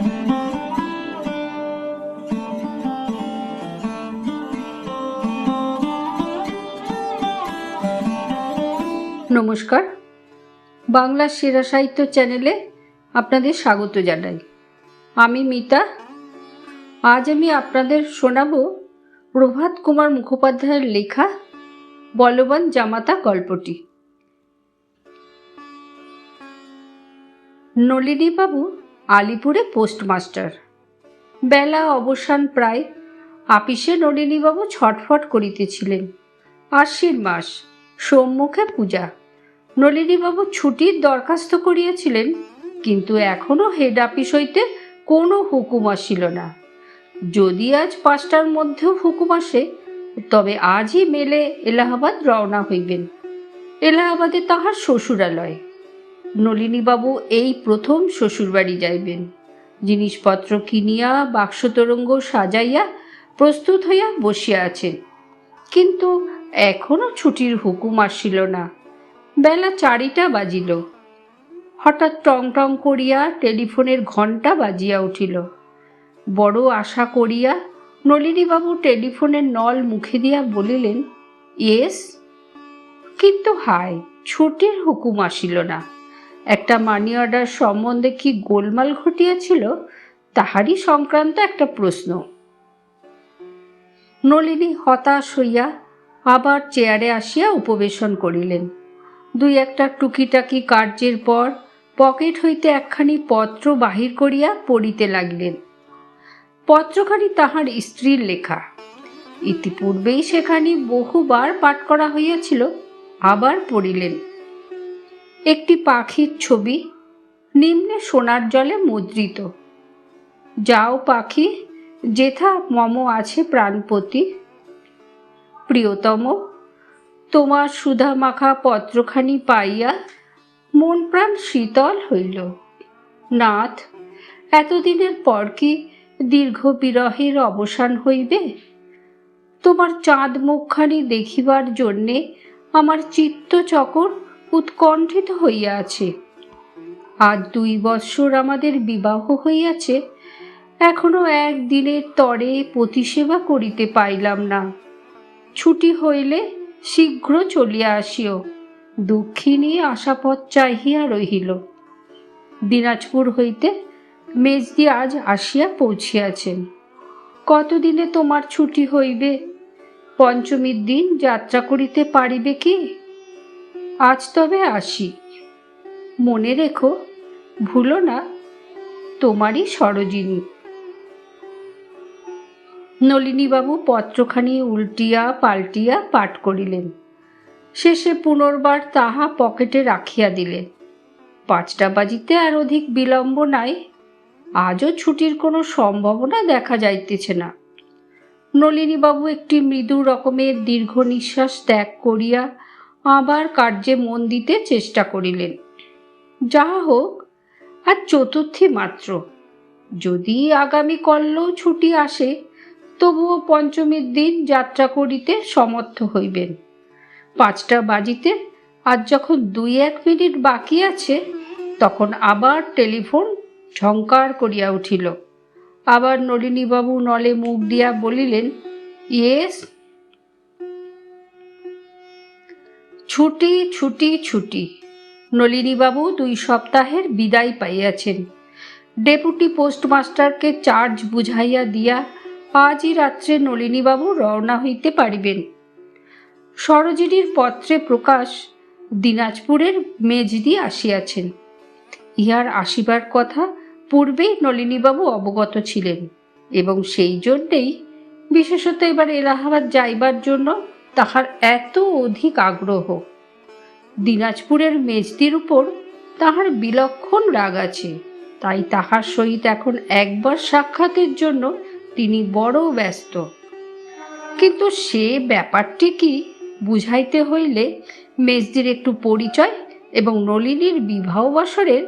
নমস্কার, বাংলা সেরা সাহিত্য চ্যানেলে আপনাদের স্বাগত জানাই। আমি মিতা। আজ আমি আপনাদের শোনাব প্রভাত কুমার মুখোপাধ্যায়ের লেখা বলবান জামাতা গল্পটি। নলিনীবাবু আলিপুরে পোস্টমাস্টার। বেলা অবসান প্রায়। আপিসে নলিনীবাবু ছটফট করিতেছিলেন। আশ্বিন মাস, সম্মুখে পূজা। নলিনীবাবু ছুটির দরখাস্ত করিয়াছিলেন, কিন্তু এখনো হেড আপিস হইতে কোনো হুকুম আসিল না। যদি আজ 5টার মধ্যেও হুকুম আসে, তবে আজই মেলে এলাহাবাদ রওনা হইবেন। এলাহাবাদে তাহার শ্বশুরালয়। নলিনীবাবু এই প্রথম শ্বশুরবাড়ি যাইবেন। জিনিসপত্র কিনিয়া বাক্সতরঙ্গ সাজাইয়া প্রস্তুত হইয়া বসিয়া আছেন, কিন্তু এখনো ছুটির হুকুম আসিল না। বেলা 4টা বাজিল। হঠাৎ টং টং করিয়া টেলিফোনের ঘণ্টা বাজিয়া উঠিল। বড় আশা করিয়া নলিনীবাবু টেলিফোনের নল মুখে দিয়া বলিলেন, ইয়েস। কিন্তু হায়, ছুটির হুকুম আসিল না। একটা মানি অর্ডার সম্বন্ধে কি গোলমাল ঘটিয়াছিল, তাহারই সংক্রান্ত একটা প্রশ্ন। নলিনী হতাশ হইয়া আবার চেয়ারে আসিয়া উপবেশন করিলেন। 2-1টা টুকিটাকি কার্যের পর পকেট হইতে একখানি পত্র বাহির করিয়া পড়িতে লাগিলেন। পত্রখানি তাহার স্ত্রীর লেখা। ইতিপূর্বেই সেখানি বহুবার পাঠ করা হইয়াছিল, আবার পড়িলেন। একটি পাখির ছবি, নিম্নে সোনার জলে মুদ্রিত। যাও পাখি, যেথা মম আছে প্রাণপতি। প্রিয়তম, তোমার সুধা মাখা পত্রখানি পাইয়া মন প্রাণ শীতল হইল। নাথ, এতদিনের পর কি দীর্ঘ বিরহের অবসান হইবে? তোমার চাঁদ মুখখানি দেখিবার জন্যে আমার চিত্তচকর উৎকণ্ঠিত হইয়া আছে। আজ 2 বৎসর আমাদের বিবাহ হইয়াছে, এখনো একদিনের তরে পতিসেবা করিতে পাইলাম না। ছুটি হইলে শীঘ্র চলিয়া আসিও। দুঃখিনী আশাপথ চাহিয়া রহিল। দিনাজপুর হইতে মেজদি আজ আসিয়া পৌঁছিয়াছেন। কতদিনে তোমার ছুটি হইবে? 5মীর দিন যাত্রা করিতে পারিবে কি? আজ তবে আসি। মনে রেখো, ভুলো না, তোমারই সরোজিনী। নলিনীবাবু পত্রখানি উল্টিয়া পাল্টিয়া পাঠ করিলেন। শেষে পুনর্বার তাহা পকেটে রাখিয়া দিলেন। 5টা বাজিতে আর অধিক বিলম্ব নাই। আজও ছুটির কোনো সম্ভাবনা দেখা যাইতেছে না। নলিনীবাবু একটি মৃদু রকমের দীর্ঘ নিঃশ্বাস ত্যাগ করিয়া আবার কার্যে মন দিতে চেষ্টা করিলেন। যাহা হোক, আর 4র্থী মাত্র। যদি আগামী কল্যও ছুটি আসে, তবুও 5মীর দিন যাত্রা করিতে সমর্থ হইবেন। 5টা বাজিতে আজ যখন 2-1 মিনিট বাকি আছে, তখন আবার টেলিফোন ঝংকার করিয়া উঠিল। আবার নলিনীবাবু নলে মুখ দিয়া বলিলেন, ইয়েস। ছুটি ছুটি ছুটি। নলিনীবাবু 2 সপ্তাহের বিদায় পাইয়াছেন। ডেপুটি পোস্টমাস্টারকে চার্জ বুঝাইয়া দিয়া আজই রাত্রে নলিনীবাবু রওনা হইতে পারিবেন। সরোজিনীর পত্রে প্রকাশ, দিনাজপুরের মেজদি আসিয়াছেন। ইহার আসিবার কথা পূর্বেই নলিনীবাবু অবগত ছিলেন, এবং সেই জন্যেই বিশেষত এবার এলাহাবাদ যাইবার জন্য তাহার এত অধিক আগ্রহ। দিনাজপুরের মেজদির উপর তাহার বিলক্ষণ রাগ আছে, তাই তাহার সহিত এখন একবার সাক্ষাতের জন্য তিনি বড় ব্যস্ত। কিন্তু সে ব্যাপারটি কি বুঝাইতে হইলে মেজদির একটু পরিচয় এবং নলিনীর বিবাহ বৎসরের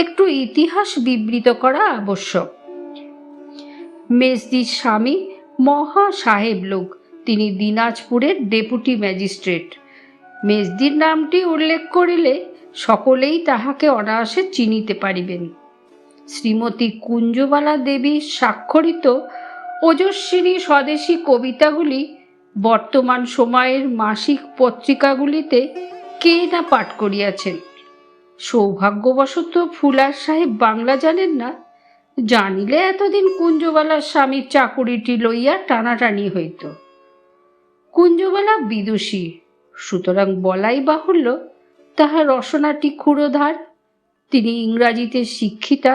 একটু ইতিহাস বিবৃত করা আবশ্যক। মেজদির স্বামী মহা সাহেব লোক, তিনি দিনাজপুরের ডেপুটি ম্যাজিস্ট্রেট। মেজদির নামটি উল্লেখ করিলে সকলেই তাহাকে অনায়াসে চিনিতে পারিবেন। শ্রীমতী কুঞ্জবালা দেবীর স্বাক্ষরিত ওজস্বিনী স্বদেশী কবিতাগুলি বর্তমান সময়ের মাসিক পত্রিকাগুলিতে কে না পাঠ করিয়াছেন। সৌভাগ্যবশত ফুলার সাহেব বাংলা জানেন না, জানিলে এতদিন কুঞ্জবালার স্বামীর চাকুরিটি লইয়া টানাটানি হইত। কুঞ্জবালা বিদুষী, সুতরাং বলাই বাহুল্য তাহার রসনাটি ক্ষুরোধার। তিনি ইংরাজিতে শিক্ষিতা,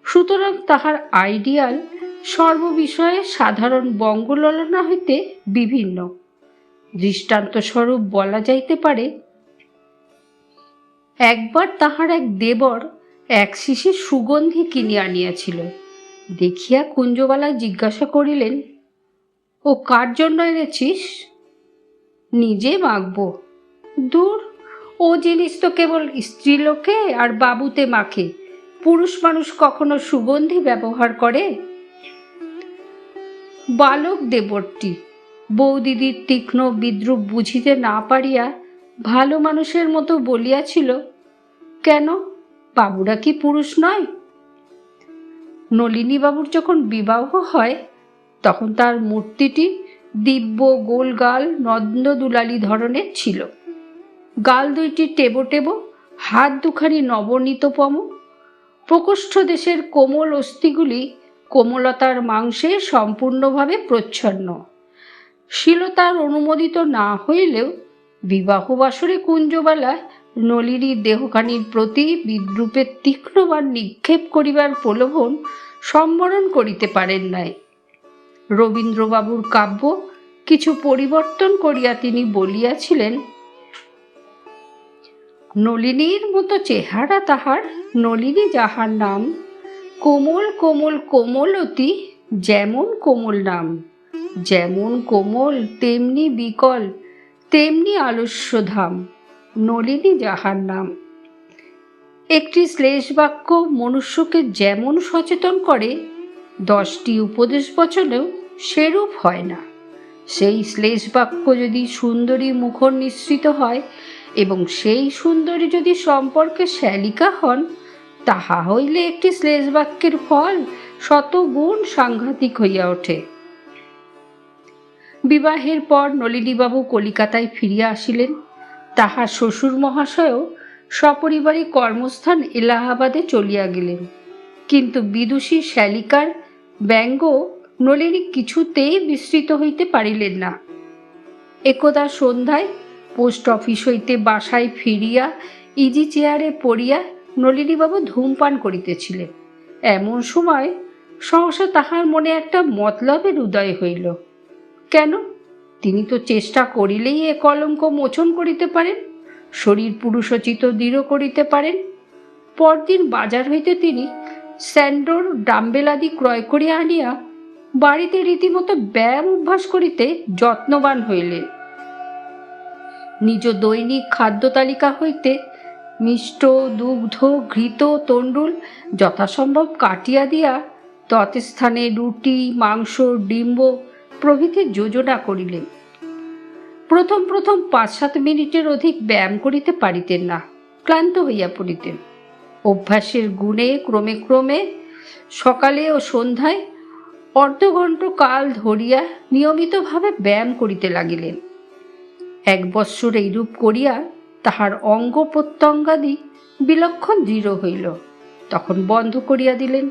সুতরাং তাহার আইডিয়াল সর্ববিষয়ে সাধারণ বঙ্গললনা হইতে বিভিন্ন। দৃষ্টান্তস্বরূপ বলা যাইতে পারে, একবার তাহার এক দেবর এক শিশি সুগন্ধি কিনিয়া আনিয়াছিল। দেখিয়া কুঞ্জবালা জিজ্ঞাসা করিলেন, ও কার জন্য এনেছিস? নিজে মাখব। দূর, ও জিনিস তো কেবল স্ত্রীলোকে আর বাবুতে মাখে, পুরুষ মানুষ কখনো সুগন্ধি ব্যবহার করে? বালক দেবরটি বৌদিদির তীক্ষ্ণ বিদ্রুপ বুঝিতে না পারিয়া ভালো মানুষের মতো বলিয়াছিল, কেন, বাবুরা কি পুরুষ নয়? নলিনীবাবুর যখন বিবাহ হয় তখন তার মূর্তিটি দিব্য গোল গাল নন্দদুলালি ধরনের ছিল। গাল দুইটি টেবো টেবো, হাত দুখানি নবনীতপম। প্রকোষ্ঠ দেশের কোমল অস্থিগুলি কোমলতার মাংসে সম্পূর্ণভাবে প্রচ্ছন্ন। শীলতার অনুমোদিত না হইলেও বিবাহ বাসরে কুঞ্জবালা নলিনীর দেহখানির প্রতি বিদ্রুপের তীক্ষ্ণবার নিক্ষেপ করিবার প্রলোভন সম্বরণ করিতে পারেন নাই। রবীন্দ্রবাবুর কাব্য কিছু পরিবর্তন করিয়া তিনি বলিয়াছিলেন, নলিনীর মতো চেহারা তাহার, নলিনী যাহার নাম, কোমল কোমল কোমলতি যেমন কোমল নাম, যেমন কোমল তেমনি বিকল, তেমনি আলস্যধাম, নলিনী যাহার নাম। একটি শ্লেষ বাক্য মনুষ্যকে যেমন সচেতন করে, 10টি উপদেশ বচনেও সেরূপ হয় না। সেই শ্লেষ বাক্য যদি সুন্দরী মুখর নিঃসৃত হয় এবং সেই সুন্দরী যদি সম্পর্কে শ্যালিকা হন, তাহা হইলে একটি শ্লেষ বাক্যের ফল শত গুণ সাংঘাতিক হইয়া ওঠে। বিবাহের পর নলিনীবাবু কলিকাতায় ফিরিয়া আসিলেন। তাহার শ্বশুর মহাশয়ও সপরিবারে কর্মস্থান এলাহাবাদে চলিয়া গেলেন। কিন্তু বিদুষী শ্যালিকার ব্যঙ্গ নলিনী কিছুতেই বিস্মৃত হইতে পারিলেন না। একদা সন্ধ্যায় পোস্ট অফিস হইতে বাসায় ফিরিয়া ইজি চেয়ারে পড়িয়া নলিনীবাবু ধূমপান করিতেছিলেন। এমন সময় সহসা তাহার মনে একটা মতলবের উদয় হইল। কেন, তিনি তো চেষ্টা করিলেই এ কলঙ্ক মোচন করিতে পারেন, শরীর পুরুষোচিত দৃঢ় করিতে পারেন। পরদিন বাজার হইতে তিনি স্যান্ডোর ডাম্বেল আদি ক্রয় করিয়া আনিয়া বাড়িতে রীতিমতো ব্যায়াম অভ্যাস করিতে যত্নবান হইলেন। নিজ দৈনিক খাদ্য তালিকা হইতে মিষ্ট, দুগ্ধ, ঘৃত, তণ্ডুল যথাসম্ভব কাটিয়া দিয়া তৎস্থানে রুটি, মাংস, ডিম্ব প্রভৃতি যোজনা করিলেন। প্রথম 5-7 মিনিটের অধিক ব্যায়াম করিতে পারিতেন না, ক্লান্ত হইয়া পড়িতেন। অভ্যাসের গুণে ক্রমে ক্রমে সকালে ও সন্ধ্যায় অর্ধঘণ্ট কাল ধরিয়া নিয়মিতভাবে ব্যায়াম করিতে লাগিলেন। 1 বৎসর এইরূপ করিয়া তাহার অঙ্গ প্রত্যঙ্গাদি বিলক্ষণ দৃঢ় হইল। তখন বন্ধ করিয়া দিলেন।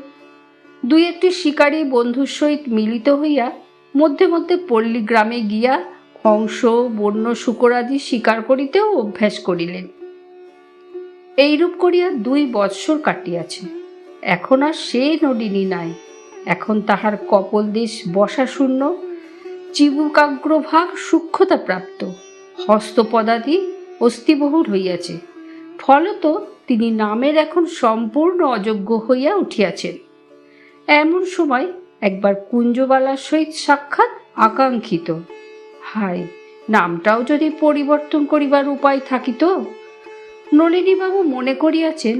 2-1টি শিকারী বন্ধুর সহিত মিলিত হইয়া মধ্যে মধ্যে পল্লী গ্রামে গিয়া হংস, বন্য শূকর আদি শিকার করিতেও অভ্যাস করিলেন। এইরূপ করিয়া 2 বৎসর কাটিয়াছে। এখন আর সে নলিনী নাই। এখন তাহার কপল দেশ বসাশূন্য, চিবুকাগ্রভাগ সূক্ষ্মতা প্রাপ্ত, হস্তপদাদি অস্থিবহুল হইয়াছে। ফলত তিনি নামের এখন সম্পূর্ণ অযোগ্য হইয়া উঠিয়াছেন। এমন সময় একবার কুঞ্জবালার সহিত সাক্ষাৎ আকাঙ্ক্ষিত। হায়, নামটাও যদি পরিবর্তন করিবার উপায় থাকিত। নলিনীবাবু মনে করিয়াছেন,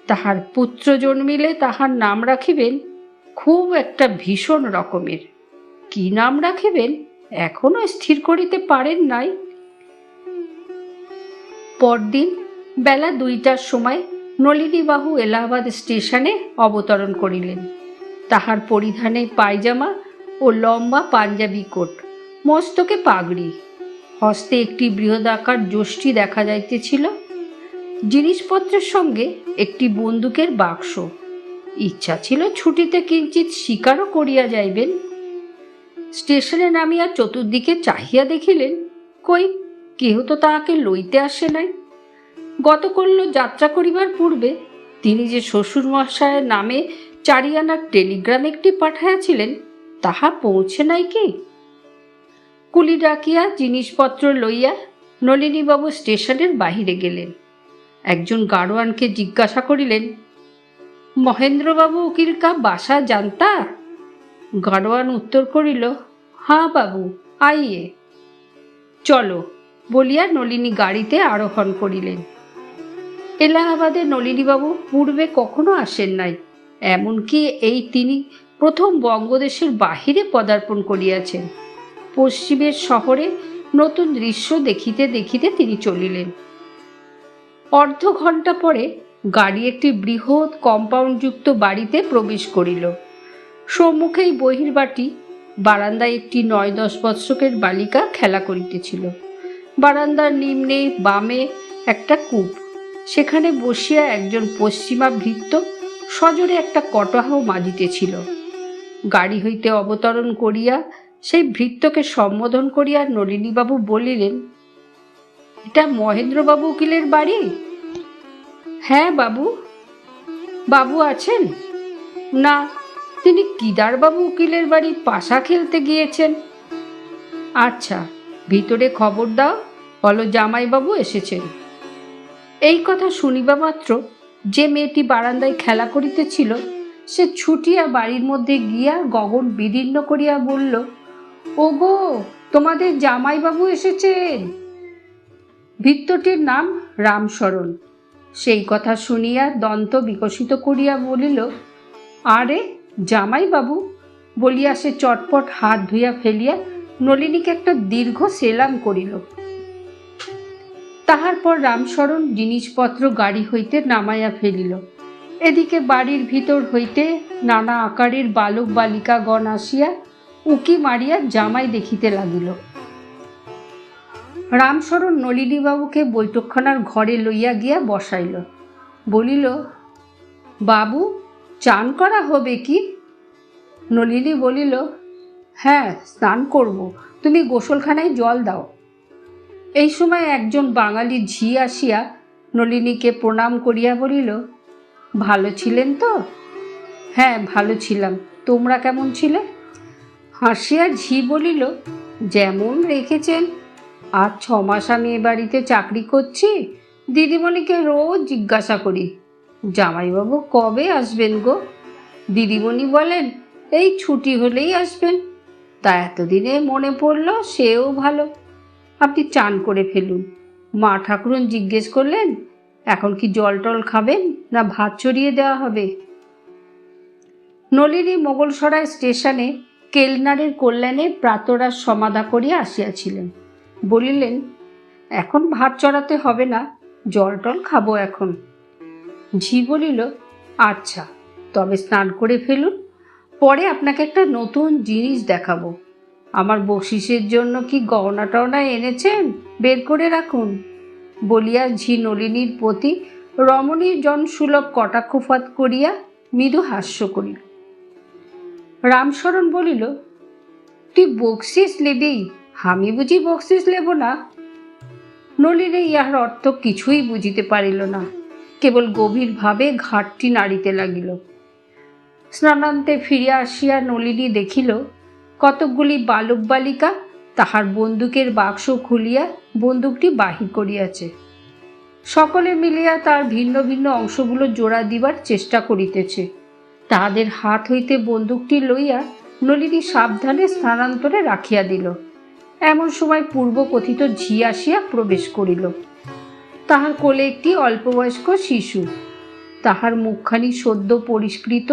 তাহার পুত্র জন্মিলে তাহার নাম রাখিবেন খুব একটা ভীষণ রকমের। কি নাম রাখিবেন এখনো স্থির করিতে পারেন নাই। পরদিন বেলা 2টার সময় নলিনীবাবু এলাহাবাদ স্টেশনে অবতরণ করিলেন। তাহার পরিধানে পায়জামা ও লম্বা পাঞ্জাবি কোট, মস্তকে পাগড়ি, হস্তে একটি বৃহদাকার যষ্টি দেখা যাইতেছিল। জিনিসপত্রের সঙ্গে একটি বন্দুকের বাক্স। ইচ্ছা ছিল ছুটিতে কিঞ্চিৎ শিকারও করিয়া যাইবেন। স্টেশনে নামিয়া চতুর্দিকে চাহিয়া দেখিলেন, কই কেহ তো তাহাকে লইতে আসে নাই। গতকল্য যাত্রা করিবার পূর্বে তিনি যে শ্বশুরমশায়ের নামে 4 আনার টেলিগ্রাম একটি পাঠাইয়াছিলেন, তাহা পৌঁছে নাই কি? কুলি ডাকিয়া জিনিসপত্র লইয়া নলিনীবাবু স্টেশনের বাহিরে গেলেন। একজন গাড়োয়ানকে জিজ্ঞাসা করিলেন, মহেন্দ্রবাবু উকিল কা বাসা জানতা? গাড়োয়ান উত্তর করিল, হ্যাঁ বাবু, আইয়ে। চলো বলিয়া নলিনী গাড়িতে আরোহণ করিলেন। এলাহাবাদে নলিনীবাবু পূর্বে কখনো আসেন নাই, এমনকি এই তিনি প্রথম বঙ্গদেশের বাহিরে পদার্পণ করিয়াছেন। পশ্চিমের শহরে নতুন দৃশ্য দেখিতে দেখিতে তিনি চলিলেন। অর্ধ ঘণ্টা পরে গাড়ি একটি বৃহৎ কম্পাউন্ডযুক্ত বাড়িতে প্রবেশ করিল। সম্মুখেই বহির্বাটি, বারান্দায় একটি 9-10 বৎসরের বালিকা খেলা করিতেছিল। বারান্দার নিম্নে বামে একটা কূপ, সেখানে বসিয়া একজন পশ্চিমা ভৃত্য সজোরে একটা কটহ মাজিতেছিল। গাড়ি হইতে অবতরণ করিয়া সেই ভৃত্যকে সম্বোধন করিয়া নলিনীবাবু বলিলেন, এটা মহেন্দ্রবাবু উকিলের বাড়ি? হ্যাঁ বাবু। বাবু আছেন? না, তিনি কিদারবাবু উকিলের বাড়ি পাশা খেলতে গিয়েছেন। আচ্ছা, ভিতরে খবর দাও, বলো জামাইবাবু এসেছেন। এই কথা শুনিবা মাত্র যে মেয়েটি বারান্দায় খেলা করিতেছিল, সে ছুটিয়া বাড়ির মধ্যে গিয়া গগন বিদীর্ণ করিয়া বলল, ওগো, তোমাদের জামাইবাবু এসেছেন। ভৃত্যটির নাম রামশরণ। সেই কথা শুনিয়া দন্ত বিকশিত করিয়া বলিল, আরে জামাইবাবু, বলিয়া সে চটপট হাত ধুইয়া ফেলিয়া নলিনীকে একটা দীর্ঘ সেলাম করিল। তাহার পর রামশরণ জিনিসপত্র গাড়ি হইতে নামাইয়া ফেলিল। এদিকে বাড়ির ভিতর হইতে নানা আকারের বালক বালিকাগণ আসিয়া উকি মারিয়া জামাই দেখিতে লাগিল। রামশরণ নলিনীবাবুকে বৈঠকখানার ঘরে লইয়া গিয়া বসাইল। বলিল, বাবু, চান করা হবে কি? নলিনী বলিল, হ্যাঁ, স্নান করব, তুমি গোসলখানায় জল দাও। এই সময় একজন বাঙালি ঝি আসিয়া নলিনীকে প্রণাম করিয়া বলিল, ভালো ছিলেন তো? হ্যাঁ, ভালো ছিলাম, তোমরা কেমন ছিলে? হাসিয়া ঝি বলিল, যেমন রেখেছেন। আজ 6 মাস আমি এ বাড়িতে চাকরি করছি। দিদিমণিকে রোজ জিজ্ঞাসা করি, জামাইবাবু কবে আসবেন গো? দিদিমণি বলেন, এই ছুটি হলেই আসবেন। তা এতদিনে মনে পড়ল, সেও ভালো। আপনি চান করে ফেলুন। মা ঠাকুরন জিজ্ঞেস করলেন, এখন কি জল টল খাবেন না ভাত চড়িয়ে দেওয়া হবে? নলিনী মোগলসরাই স্টেশনে কেলনারের কল্যাণে প্রাতরাশ সমাধা করিয়া আসিয়াছিলেন। বলিলেন, এখন ভাত চড়াতে হবে না, জল টল খাবো এখন। ঝি বলিল, আচ্ছা, তবে স্নান করে ফেলুন, পরে আপনাকে একটা নতুন জিনিস দেখাবো। আমার বকশিসের জন্য কি গহনা টহনা এনেছেন? বের করে রাখুন। বলিয়া ঝি নলিনীর প্রতি রমণীর জনসুলভ কটাক্ষপাত করিয়া মৃদু হাস্য করিল। রামশরণ বলিল, তুই বকশিস লেবি, আমি বুঝি বকশিস লেব না? নলিনী ইহার অর্থ কিছুই বুঝিতে পারিল না, কেবল গভীরভাবে ঘাটটি নাড়িতে লাগিল। স্নানান্তে ফিরিয়া আসিয়া নলিনী দেখিল কতকগুলি বালক বালিকা তাহার বন্দুকের বাক্স খুলিয়া বন্দুকটি বাহির করিয়াছে। সকলে মিলিয়া তার ভিন্ন ভিন্ন অংশগুলো জোড়া দিবার চেষ্টা করিতেছে। তাহাদের হাত হইতে বন্দুকটি লইয়া নলিনী সাবধানে স্থানান্তরে রাখিয়া দিল। এমন সময় পূর্বকথিত ঝি আসিয়া প্রবেশ করিল। তাহার কোলে একটি অল্পবয়স্ক শিশু। তাহার মুখখানি সদ্য পরিষ্কৃত,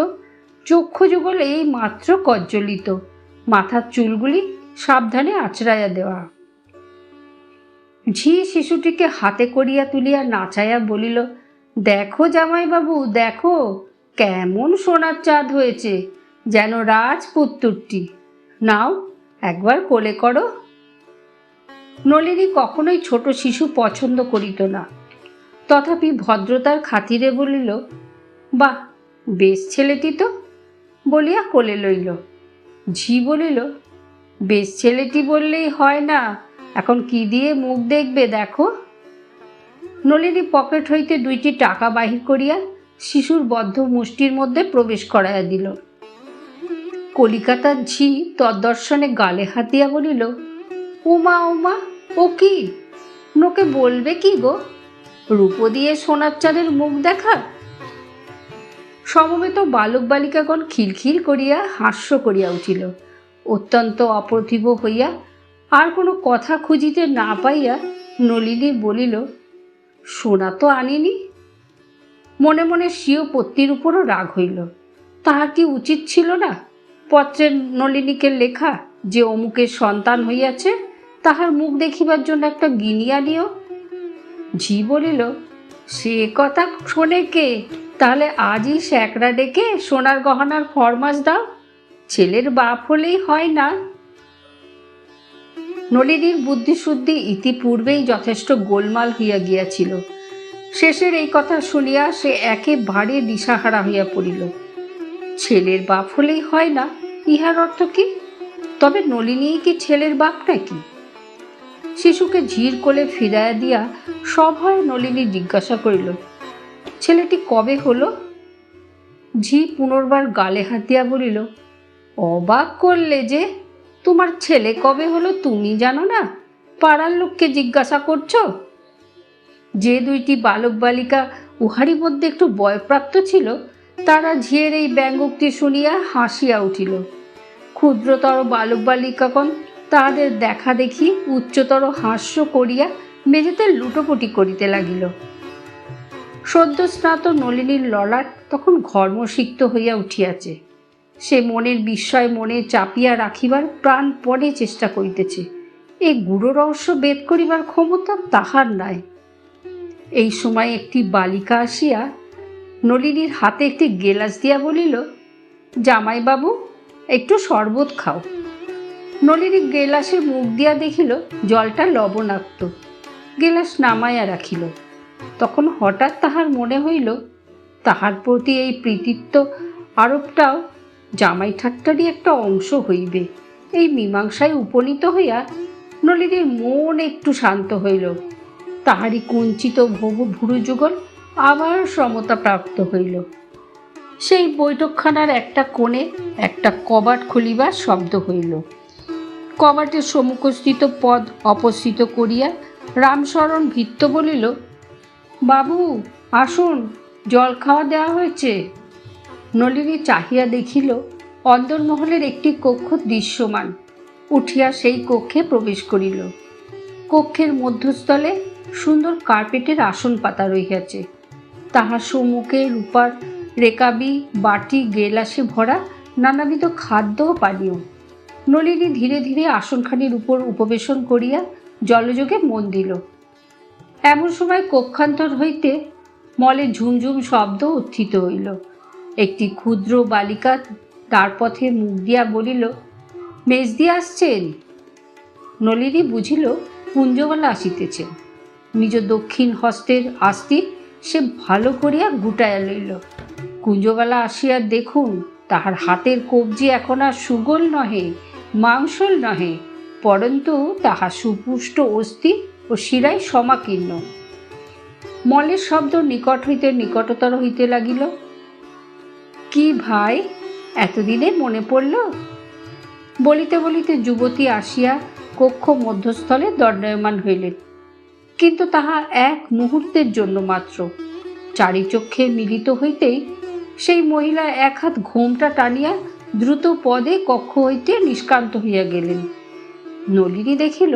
চক্ষুযুগল এই মাত্র কজ্জলিত, মাথার চুলগুলি সাবধানে আঁচড়াইয়া দেওয়া। ঝি শিশুটিকে হাতে করিয়া তুলিয়া নাচাইয়া বলিল, দেখো জামাইবাবু, দেখো কেমন সোনার চাঁদ হয়েছে, যেন রাজপুত্রটি। নাও একবার কোলে করো। নলিনী কখনোই ছোট শিশু পছন্দ করিত না, তথাপি ভদ্রতার খাতিরে বলিল, বাহ, বেশ ছেলেটি তো, বলিয়া কোলে লইল। ঝি বলিল, বেশ ছেলেটি বললেই হয় না, এখন কি দিয়ে মুখ দেখবে দেখো। নলিনী পকেট হইতে 2টি টাকা বাহির করিয়া শিশুর বদ্ধ মুষ্টির মধ্যে প্রবেশ করাইয়া দিল। কলিকাতার ঝি তদ্দর্শনে গালে হাত দিয়া বলিল, উমা উমা, ও কি, নোকে বলবে কি গো, রূপো দিয়ে সোনার চাঁদের মুখ দেখা। সমবেত বালক বালিকাগণ খিলখিল করিয়া হাস্য করিয়া উঠিল। অত্যন্ত অপ্রতিভ হইয়া আর কোনো কথা খুঁজিতে না পাইয়া নলিনী বলিল, সোনা তো আনিনি। মনে মনে স্বীয় পত্নীর উপরও রাগ হইল। তাহার কি উচিত ছিল না পত্রের নলিনীকে লেখা যে অমুকের সন্তান হইয়াছে, তাহার মুখ দেখিবার জন্য একটা গিনি আনিও। ঝি বলিল, সে কথা শোনে কে, তাহলে আজই স্যাকরা ডেকে সোনার গহনার ফরমাস দাও, ছেলের বাপ হলেই হয় না। নলিনীর বুদ্ধিশুদ্ধি ইতিপূর্বেই যথেষ্ট গোলমাল হইয়া গিয়াছিল। শেষের এই কথা শুনিয়া সে একেবারে দিশাহারা হইয়া পড়িল। ছেলের বাপ হলেই হয় না, ইহার অর্থ কি? তবে নলিনী কি ছেলের বাপ নাকি? শিশুকে ঝির কোলে ফিরাইয়া দিয়া সভয়ে নলিনী জিজ্ঞাসা করিল, ছেলেটি কবে হলো? ঝি পুনর্বার গালে হাত দিয়া বলিল, অবাক করলে যে, তোমার ছেলে কবে হলো তুমি জানো না, পাড়ার লোককে জিজ্ঞাসা করছো? যে 2টি বালক বালিকা উহারই মধ্যে একটু বয়প্রাপ্ত ছিল, তারা ঝিয়ের এই ব্যঙ্গোক্তি শুনিয়া হাসিয়া উঠিল। ক্ষুদ্রতর বালক বালিকাগণ তাহাদের দেখা দেখি উচ্চতর হাস্য করিয়া মেঝেতে লুটোপুটি করিতে লাগিল। সদ্যস্নাত নলিনীর ললাট তখন ঘর্মসিক্ত হইয়া উঠিয়াছে। সে মনের বিস্ময় মনে চাপিয়া রাখিবার প্রাণপণে চেষ্টা করিতেছে। এই গূঢ় রহস্য বেদ করিবার ক্ষমতা তাহার নাই। এই সময় একটি বালিকা আসিয়া নলিনীর হাতে একটি গেলাস দিয়া বলিল, জামাইবাবু, একটু শরবত খাও। নলিনী গেলাসে মুখ দিয়া দেখিল জলটা লবণাক্ত। গেলাস নামাইয়া রাখিল। তখন হঠাৎ তাহার মনে হইল, তাহার প্রতি এই প্রীতিত্ব আরোপটাও জামাই ঠাট্টারই একটা অংশ হইবে। এই মীমাংসায় উপনীত হইয়া নলিনীর মন একটু শান্ত হইল। তাহারই কুঞ্চিত ভুরুযুগল আবার সমতা প্রাপ্ত হইল। সেই বৈঠকখানার একটা কোণে একটা কবাট খুলিবার শব্দ হইল। কবাটের সম্মুখস্থিত পদ অপসৃত করিয়া রামশরণ ভৃত্য বলিল, বাবু আসুন, জল খাওয়া দেওয়া হয়েছে। নলিনী চাহিয়া দেখিল অন্দরমহলের একটি কক্ষ দৃশ্যমান। উঠিয়া সেই কক্ষে প্রবেশ করিল। কক্ষের মধ্যস্থলে সুন্দর কার্পেটের আসন পাতা রহিয়াছে। তাহার সম্মুখে রূপার রেকাবি, বাটি, গেলাসে ভরা নানাবিধ খাদ্য ও পানীয়। নলিনী ধীরে ধীরে আসনখানির উপর উপবেশন করিয়া জলযোগে মন দিল। এমন সময় কক্ষান্তর হইতে মলে ঝুমঝুম শব্দ উত্থিত হইল। একটি ক্ষুদ্র বালিকা দ্বারপথে মুখ দিয়া বলিল, মেজ দিয়ে আসছেন। নলিনী বুঝিল কুঞ্জবালা আসিতেছেন। নিজ দক্ষিণ হস্তের আস্তি সে ভালো করিয়া গুটাইয়া লইল। কুঞ্জবালা আসিয়া দেখুন, তাহার হাতের কবজি এখন আর সুগোল নহে, মাংসল নহে, পরন্তু তাহা সুপুষ্ট অস্থি ও শিরায় সমাকীর্ণ। মলের শব্দ নিকট হইতে নিকটতর হইতে লাগিল। কি ভাই, এতদিনে মনে পড়ল? বলিতে বলিতে যুবতী আসিয়া কক্ষ মধ্যস্থলে দণ্ডায়মান হইলেন, কিন্তু তাহা এক মুহূর্তের জন্য মাত্র। চারিচক্ষে মিলিত হইতেই সেই মহিলা এক হাত ঘোমটা টানিয়া দ্রুত পদে কক্ষ হইতে নিষ্ক্রান্ত হইয়া গেলেন। নলিনী দেখিল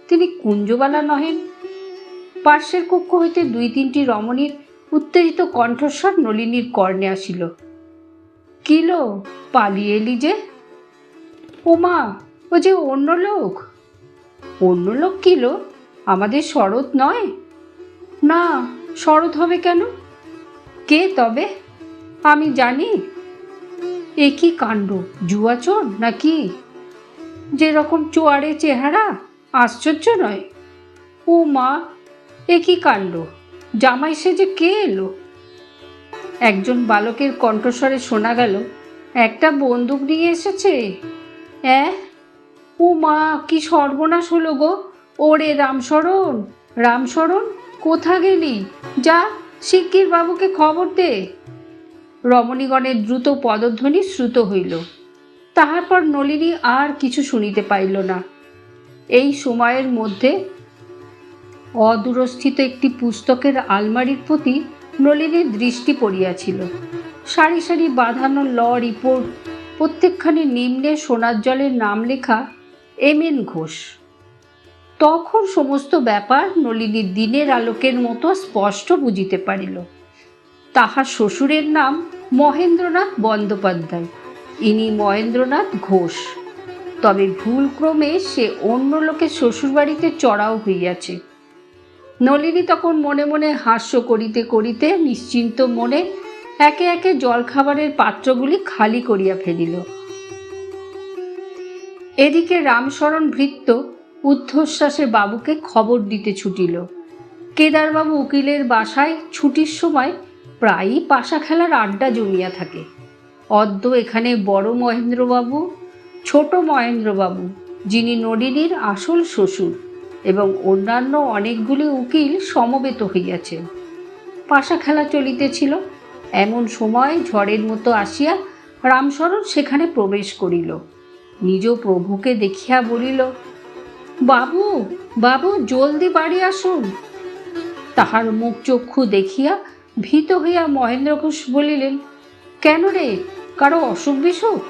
তিনি কুঞ্জবালা নহেন। পার্শ্বের কক্ষ হইতে 2-3টি রমণীর উত্তেজিত কণ্ঠস্বর নলিনীর কর্ণে আসিল, কিলো, পালিয়ে এলি যে? ওমা, ও যে অন্য লোক। অন্য লোক কিলো? আমাদের শরৎ নয়? না, শরৎ হবে কেন? কে তবে? আমি জানি। এ কি কাণ্ড, জুয়াচোর নাকি? যেরকম চোয়ারে চেহারা, আশ্চর্য নয়। ও মা, এ কি কাণ্ড! জামাই সেজে কে এলো? একজন বালকের কণ্ঠস্বরে শোনা গেল, একটা বন্দুক নিয়ে এসেছে। অ্যাঁ, ও মা, কি সর্বনাশ হলো গো! ওরে রামশরণ, রামশরণ, কোথা গেলি? যা, শিগগির বাবুকে খবর দে। রমণীগণের দ্রুত পদধ্বনি শ্রুত হইল। তাহার পর নলিনী আর কিছু শুনিতে পাইল না। এই সময়ের মধ্যে অদূরস্থিত একটি পুস্তকের আলমারির প্রতি নলিনীর দৃষ্টি পড়িয়াছিল। সারি সারি বাঁধানো ল রিপোর্ট, প্রত্যেকখানি নিম্নে সোনার জলের নাম লেখা এম.এন. ঘোষ। তখন সমস্ত ব্যাপার নলিনীর দিনের আলোকের মতো স্পষ্ট বুঝিতে পারিল। তাহার শ্বশুরের নাম মহেন্দ্রনাথ বন্দ্যোপাধ্যায়, ইনি মহেন্দ্রনাথ ঘোষ। তবে ভুলক্রমে সে অন্য লোকের শ্বশুরবাড়িতে চড়াও হইয়াছে। নলিনী তখন মনে মনে হাস্য করিতে করিতে নিশ্চিন্ত মনে একে একে জলখাবারের পাত্রগুলি খালি করিয়া ফেলিল। এদিকে রামশরণ ভৃত্য ঊর্ধ্বশ্বাসে বাবুকে খবর দিতে ছুটিল। কেদারবাবু উকিলের বাসায় ছুটির সময় প্রায়ই পাশা খেলার আড্ডা জমিয়া থাকে। অদ্য এখানে বড় মহেন্দ্রবাবু, ছোট মহেন্দ্রবাবু, যিনি নলিনীর আসল শ্বশুর, এবং অন্যান্য অনেকগুলি উকিল সমবেত হইয়াছেন। পাশা খেলা চলিতেছিল। এমন সময় ঝড়ের মতো আসিয়া রামশরণ সেখানে প্রবেশ করিল। নিজ প্রভুকে দেখিয়া বলিল, বাবু, বাবু, জলদি বাড়ি আসুন। তাহার মুখ চক্ষু দেখিয়া ভীত হইয়া মহেন্দ্র ঘোষ বলিলেন, কেন রে, কারো অসুখ বিসুখ?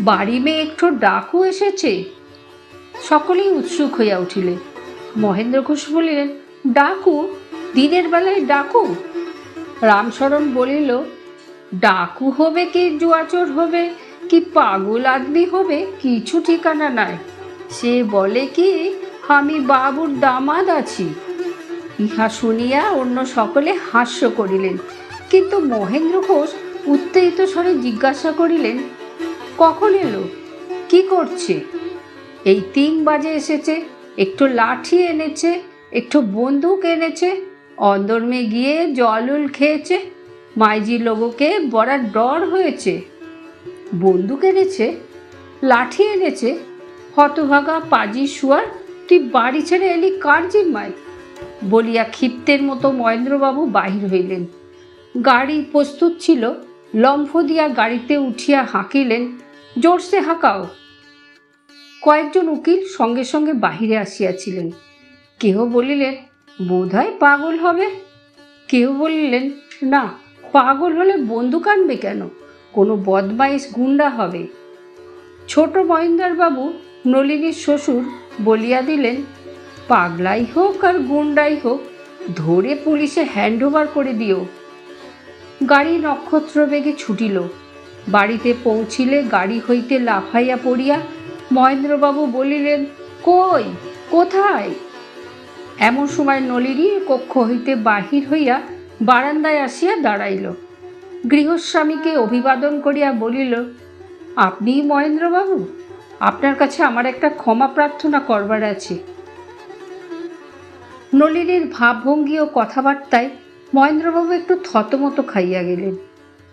বাড়ি মেয়ে একটু ডাকু এসেছে। সকলেই উৎসুক হইয়া উঠিলেন। মহেন্দ্র ঘোষ বলিলেন, ডাকু? দিনের বেলায় ডাকু? রামশরণ বলিল, ডাকু হবে কি জুয়াচোর হবে কি পাগল আদমি হবে, কিছু ঠিকানা নাই। সে বলে কি আমি বাবুর দামাদ আছি। ইহা শুনিয়া অন্য সকলে হাস্য করিলেন, কিন্তু মহেন্দ্র ঘোষ উত্তেজিত স্বরে জিজ্ঞাসা করিলেন, কখন এলো? কি করছে? এই 3 বাজে এসেছে। একটু লাঠি এনেছে, একটু বন্দুক এনেছে, অন্দরমে গিয়ে জল খেয়েছে। মাইজি লোগোকে বড় ডর হয়েছে। বন্দুক এনেছে, লাঠি এনেছে? হতভাগা পাজি শুয়ার, তুই বাড়ি ছেড়ে এলি কার জিম্মায়? বলিয়া ক্ষিপ্তের মতো মহেন্দ্রবাবু বাহির হইলেন। গাড়ি প্রস্তুত ছিল। লম্ফ দিয়া গাড়িতে উঠিয়া হাঁকিলেন, জোরসে হাঁকাও। কয়েকজন উকিল সঙ্গে সঙ্গে বাহিরে আসিয়াছিলেন। কেহ বলিলেন, বোধহয় পাগল হবে। কেউ বলিলেন, না, পাগল হলে বন্দুক আনবে কেন? কোনো বদমাইশ গুন্ডা হবে। ছোট মহেন্দ্রবাবু, নলিনীর শ্বশুর, বলিয়া দিলেন, পাগলাই হোক আর গুন্ডাই হোক, ধরে পুলিশে হ্যান্ড ওভার করে দিও। গাড়ি নক্ষত্র বেগে ছুটিল। বাড়িতে পৌঁছিলে গাড়ি হইতে লাফাইয়া পড়িয়া মহেন্দ্রবাবু বলিলেন, কই, কোথায়? এমন সময় নলিনী কক্ষ হইতে বাহির হইয়া বারান্দায় আসিয়া দাঁড়াইল। গৃহস্বামীকে অভিবাদন করিয়া বলিল, আপনি মহেন্দ্রবাবু? আপনার কাছে আমার একটা ক্ষমা প্রার্থনা করবার আছে। নলিনীর ভাবভঙ্গি ও কথাবার্তায় মহেন্দ্রবাবু একটু থতমত খাইয়া গেলেন।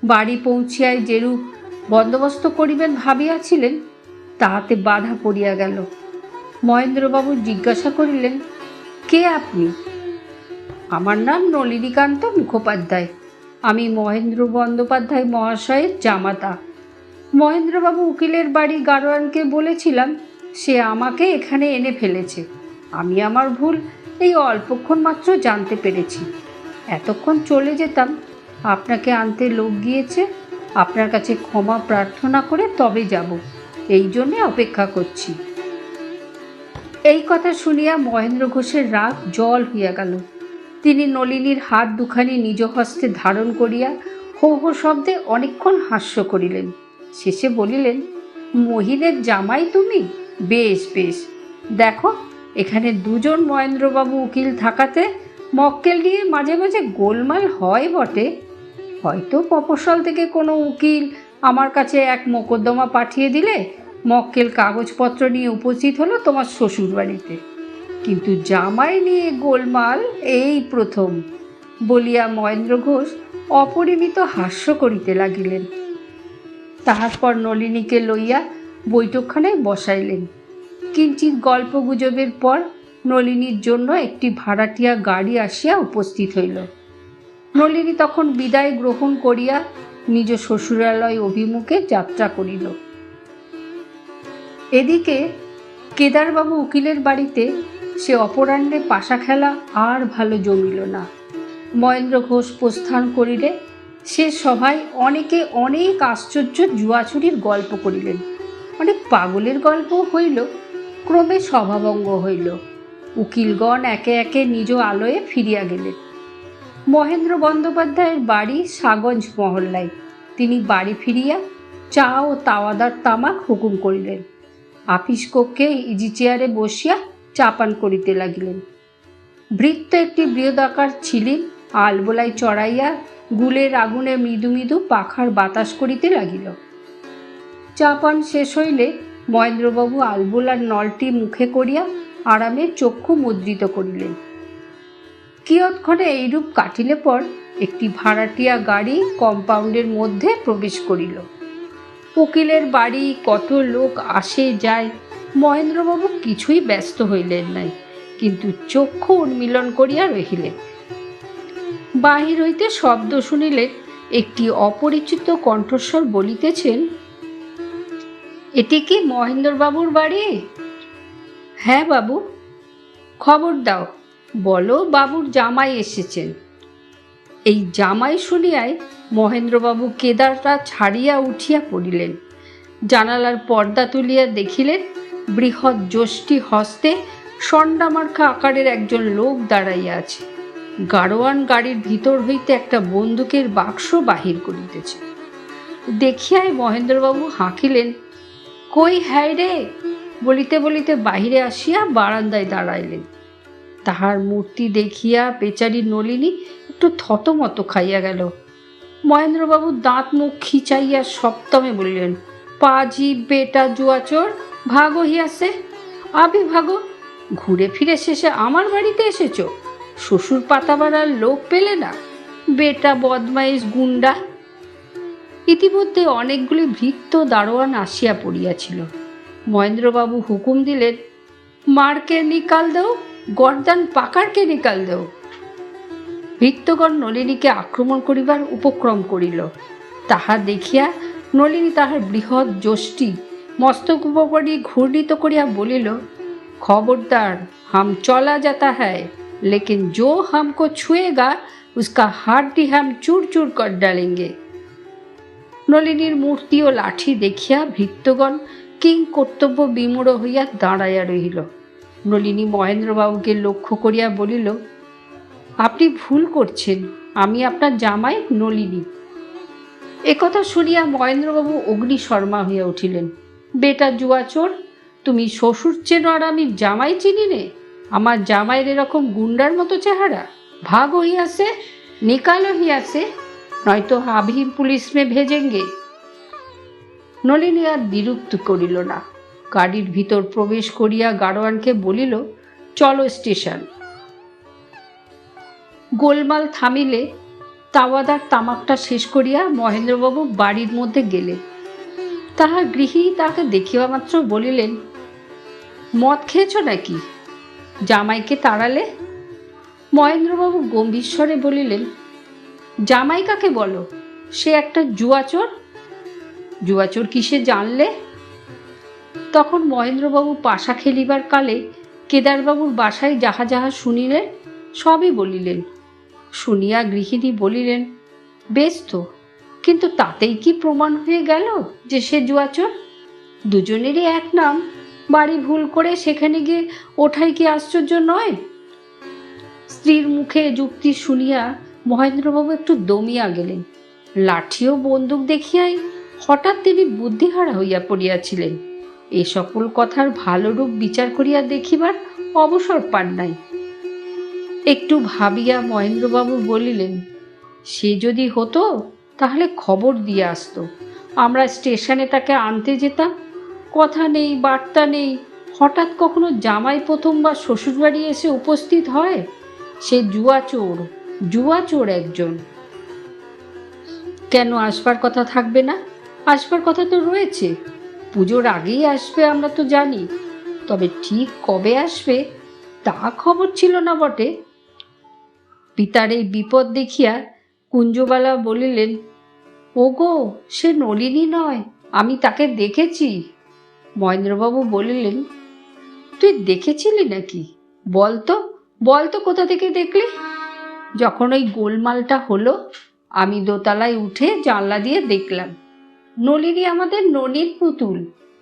বাড়ি পৌঁছিয়ায় যেরূপ বন্দোবস্ত করিবেন ভাবিয়াছিলেন, তাহাতে বাধা পড়িয়া গেল। মহেন্দ্রবাবু জিজ্ঞাসা করিলেন, কে আপনি? আমার নাম নলিনীকান্ত মুখোপাধ্যায়। আমি মহেন্দ্র বন্দ্যোপাধ্যায় মহাশয়ের জামাতা। মহেন্দ্রবাবু উকিলের বাড়ি গাড়োয়ানকে বলেছিলাম, সে আমাকে এখানে এনে ফেলেছে। আমি আমার ভুল এই অল্পক্ষণ মাত্র জানতে পেরেছি। এতক্ষণ চলে যেতাম। আপনাকে আনতে লোক গিয়েছে। আপনার কাছে ক্ষমা প্রার্থনা করে তবে যাব। এই জন্যে অপেক্ষা করছি। এই কথা শুনিয়া মহেন্দ্র ঘোষের রাগ জল হইয়া গেল। তিনি নলিনীর হাত দুখানি নিজ হস্তে ধারণ করিয়া হো হো শব্দে অনেকক্ষণ হাস্য করিলেন। শেষে বলিলেন, মহিনের জামাই তুমি? বেশ বেশ। দেখো, এখানে 2 জন মহেন্দ্রবাবু উকিল থাকাতে মক্কেল নিয়ে মাঝে মাঝে গোলমাল হয় বটে, হয়তো মফস্বল থেকে কোনো উকিল আমার কাছে এক মোকদ্দমা পাঠিয়ে দিলে মক্কেল কাগজপত্র নিয়ে উপস্থিত হলো তোমার শ্বশুর বাড়িতে, কিন্তু জামাই নিয়ে গোলমাল এই প্রথম বলিয়া মহেন্দ্র ঘোষ অপরিমিত হাস্য করিতে লাগিলেন। তাহার পর নলিনীকে লইয়া বৈঠকখানায় বসাইলেন। কিঞ্চিৎ গল্প গুজবের পর নলিনীর জন্য একটি ভাড়াটিয়া গাড়ি আসিয়া উপস্থিত হইল। নলিনী তখন বিদায় গ্রহণ করিয়া নিজ শ্বশুরালয় অভিমুখে যাত্রা করিল। এদিকে কেদারবাবু উকিলের বাড়িতে সে অপরাহ্নে পাশা খেলা আর ভালো জমিল না। মহেন্দ্র ঘোষ প্রস্থান করিলে সে সভায় অনেকে অনেক আশ্চর্য জুয়াচুরির গল্প করিলেন, অনেক পাগলের গল্প হইল। ক্রমে সভাভঙ্গ হইল। উকিলগণ একে একে নিজ আলয়ে ফিরিয়া গেলেন। মহেন্দ্র বন্দ্যোপাধ্যায়ের বাড়ি সাগঞ্জ মহল্লায়। তিনি বাড়ি ফিরিয়া চা ও তাওয়াদার তামাক হুকুম করিলেন। আপিস কক্ষে ইজি চেয়ারে বসিয়া চা পান করিতে লাগিলেন। ভৃত্য একটি বৃহদাকার ছিলিম আলবোলায় চড়াইয়া গুলের আগুনে মৃদু মৃদু পাখার বাতাস করিতে লাগিল। চা পান শেষ হইলে মহেন্দ্রবাবু আলবোলার নলটি মুখে করিয়া আরামে চক্ষু মুদ্রিত করিলেন। কিয়ৎক্ষণে এইরূপ কাটিলে পর একটি ভাড়াটিয়া গাড়ি কম্পাউন্ডের মধ্যে প্রবেশ করিল। উকিলের বাড়ি কত লোক আসে যায় মহেন্দ্রবাবু কিছুই ব্যস্ত হইলেন নাই, কিন্তু চক্ষু উন্মিলন করিয়া রহিলেন। বাহির হইতে শব্দ শুনিলে একটি অপরিচিত কণ্ঠস্বর বলিতেছেন, এটি কি মহেন্দ্রবাবুর বাড়ি? হ্যাঁ বাবু। খবর দাও, বলো বাবুর জামাই এসেছেন। এই জামাই শুনিয়াই মহেন্দ্রবাবু কেদারটা ছাড়িয়া উঠিয়া পড়িলেন। জানালার পর্দা তুলিয়া দেখিলেন বৃহৎ যষ্টি হস্তে সন্ডামার্কা আকারের একজন লোক দাঁড়াইয়া আছে। গাড়োয়ান গাড়ির ভিতর হইতে একটা বন্দুকের বাক্স বাহির করিতেছে। দেখিয়াই মহেন্দ্রবাবু হাঁকিলেন, কই হ্যায় রে বলিতে বলিতে বাহিরে আসিয়া বারান্দায় দাঁড়াইলেন। তাহার মূর্তি দেখিয়া বেচারি নলিনী একটু থতমত খাইয়া গেল। মহেন্দ্রবাবু দাঁত মুখ খিচাইয়া সপ্তমে বলিলেন, পাজি বেটা জুয়াচোর, ভাগো হিয়াসে, আবি ভাগো। ঘুরে ফিরে শেষে আমার বাড়িতে এসেছ? শ্বশুর পাতাবাড়ার লোক পেলে না? বেটা বদমাইশ গুন্ডা। ইতিমধ্যে অনেকগুলি ভৃত্য দারোয়ান আসিয়া পড়িয়াছিল। মহেন্দ্রবাবু হুকুম দিলেন, মারকে নিকাল দেও, গর্দান পাকারকে নিকাল দেও। ভৃত্যগণ নলিনীকে আক্রমণ করিবার উপক্রম করিল। তাহা দেখিয়া নলিনী তাহার বৃহৎ যষ্টি মস্তক উপরি ঘূর্ণিত করিয়া বলিল, খবরদার, হাম চলা যাতা হ্যায়, লেকিন जो हमको छुएगा उसका हाड्डी हम चूर चूर कर डालेंगे। নলিনীর মূর্তি ও লাঠি দেখিয়া ভৃত্যগণ কিং কর্তব্য বিমূঢ় হইয়া দাঁড়াইয়া রহিল। নলিনী মহেন্দ্রবাবুকে লক্ষ্য করিয়া বলিল, আপনি ভুল করছেন, আমি আপনার জামাই নলিনী। একথা শুনিয়া মহেন্দ্রবাবু অগ্নিশর্মা হইয়া উঠিলেন। বেটা জুয়াচোর, তুমি শ্বশুর চেনো আর আমি জামাই চিনি নে? আমার জামাইয়ের এরকম গুন্ডার মতো চেহারা? ভাগ হইয়াছে, নিকালো হইয়াছে, নয়তো আভি পুলিশ মে ভেজেঙ্গে। নলিনী আর বিরক্ত করিল না। গাড়ির ভিতর প্রবেশ করিয়া গাড়োয়ানকে বলিল, চলো স্টেশন। গোলমাল থামিলে তাওয়াদার তামাকটা শেষ করিয়া মহেন্দ্রবাবু বাড়ির মধ্যে গেলেন। তাহার গৃহী তাকে দেখিবা মাত্র বলিলেন, মদ খেয়েছ নাকি? জামাইকে তাড়ালে? মহেন্দ্রবাবু গম্ভীর স্বরে বলিলেন, জামাই কাকে বলো? সে একটা জুয়াচোর। জুয়াচোর কিসে জানলে? তখন মহেন্দ্রবাবু পাশা খেলিবার কালে কেদারবাবুর বাসায় যাহা যাহা শুনিলেন সবই বলিলেন। শুনিয়া গৃহিণী বলিলেন, বেশ তো, কিন্তু তাতেই কি প্রমাণ হয়ে গেল যে সে জুয়াচোর? দুজনেরই এক নাম, বাড়ি ভুল করে সেখানে গিয়ে ওঠাই কি আশ্চর্য নয়? স্ত্রীর মুখে যুক্তি শুনিয়া মহেন্দ্রবাবু একটু দমিয়া গেলেন। লাঠি ও বন্দুক দেখিয়াই হঠাৎ তিনি বুদ্ধিহারা হইয়া পড়িয়াছিলেন। এ সকল কথার ভালো রূপ বিচার করিয়া দেখিবার অবসর পান নাই। একটু ভাবিয়া মহেন্দ্রবাবু বলিলেন, সে যদি হতো তাহলে খবর দিয়ে আসতো। আমরা স্টেশনে তাকে আনতে যেতাম। কথা নেই, বার্তা নেই, হঠাৎ কখনো জামাই প্রথমবার শ্বশুরবাড়ি এসে উপস্থিত হয়। সে জুয়া চোর একজন। কেন আসবার কথা থাকবে না? আসবার কথা তো রয়েছে। পুজোর আগেই আসবে আমরা তো জানি, তবে ঠিক কবে আসবে তা খবর ছিল না বটে। পিতার এই বিপদ দেখিয়া কুঞ্জবালা বলিলেন, ওগো, সে নলিনী নয়, আমি তাকে দেখেছি। মহেন্দ্রবাবু বলিলেন, তুই দেখেছিলি নাকি? বলতো কোথা থেকে দেখলি? যখন ওই গোলমালটা হলো আমি দোতলায় উঠে জানলা দিয়ে দেখলাম। নলিনী আমাদের ননির পুতুল।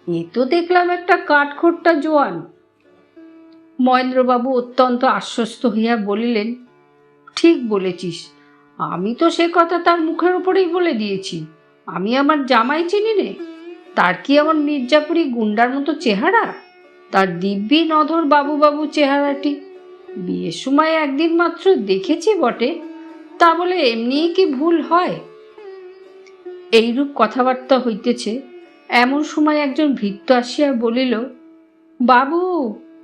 এ তো দেখলাম একটা কাঠখোট্টা জোয়ান। মহেন্দ্রবাবু অত্যন্ত আশ্বস্ত হইয়া বলিলেন, ঠিক বলেছিস। আমি তো সে কথা তার মুখের উপরেই বলে দিয়েছি। আমি আমার জামাই চিনি নে। তার কি এমন মির্জাপুরি গুন্ডার মতো চেহারা? তার দিব্যি নধর বাবু চেহারাটি। বিয়ের সময় একদিন মাত্র দেখেছি বটে, তা বলে এমনিই কি ভুল হয়? এইরূপ কথাবার্তা হইতেছে, এমন সময় একজন ভৃত্য আসিয়া বলিল, বাবু,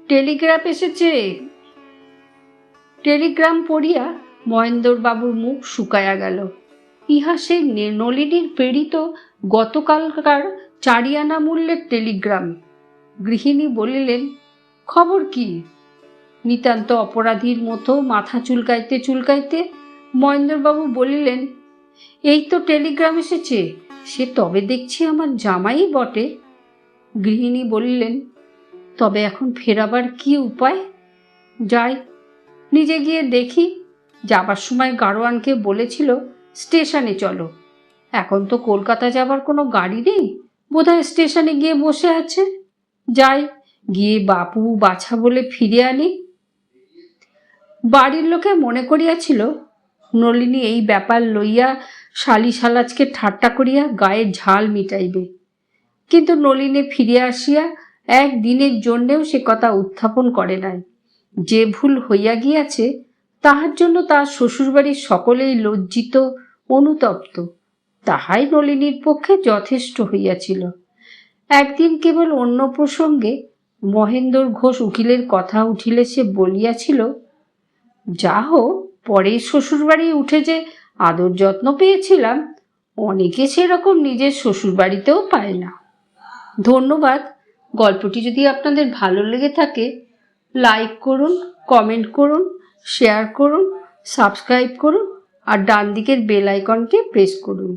টেলিগ্রাফ এসেছে। টেলিগ্রাম পড়িয়া মহেন্দ্রবাবুর মুখ শুকাইয়া গেল। ইহা সেই নলিনীর প্রেরিত গতকালকার 4 আনা মূল্যের টেলিগ্রাম। গৃহিণী বলিলেন, খবর কি? নিতান্ত অপরাধীর মতো মাথা চুলকাইতে মহেন্দ্রবাবু বলিলেন, এই তো টেলিগ্রাম এসেছে। সে তবে দেখছি আমার জামাই বটে। গৃহিণী বলিলেন, তবে এখন ফেরাবার কি উপায়? যাই, নিজে গিয়ে দেখি। যাবার সময় গাড়োয়ানকে বলেছিল স্টেশনে চলো। এখন তো কলকাতা যাবার কোনো গাড়ি নেই, বোধহয় স্টেশনে গিয়ে বসে আছে। যাই, গিয়ে বাপু বাছা বলে ফিরে আনি। বাড়ির লোকে মনে করিয়াছিল নলিনী এই ব্যাপার লইয়া শালিশালাজকে ঠাট্টা করিয়া গায়ে ঝাল মিটাইবে, কিন্তু নলিনী ফিরিয়া আসিয়া একদিনের জন্যেও সে কথা উত্থাপন করে নাই। যে ভুল হইয়া গিয়াছে তাহার জন্য তার শ্বশুরবাড়ির সকলেই লজ্জিত, অনুতপ্ত। তাহাই নলিনীর পক্ষে যথেষ্ট হইয়াছিল। একদিন কেবল অন্য প্রসঙ্গে মহেন্দ্র ঘোষ উকিলের কথা উঠিলে সে বলিয়াছিল, যা হোক, পরে শ্বশুরবাড়ি উঠে যে আদর যত্ন পেয়েছিলাম, অনেকে সেরকম নিজের শ্বশুরবাড়িতেও পায় না। ধন্যবাদ। গল্পটি যদি আপনাদের ভালো লেগে থাকে, লাইক করুন, কমেন্ট করুন, শেয়ার করুন, সাবস্ক্রাইব করুন আর ডান দিকের বেল আইকনটি প্রেস করুন।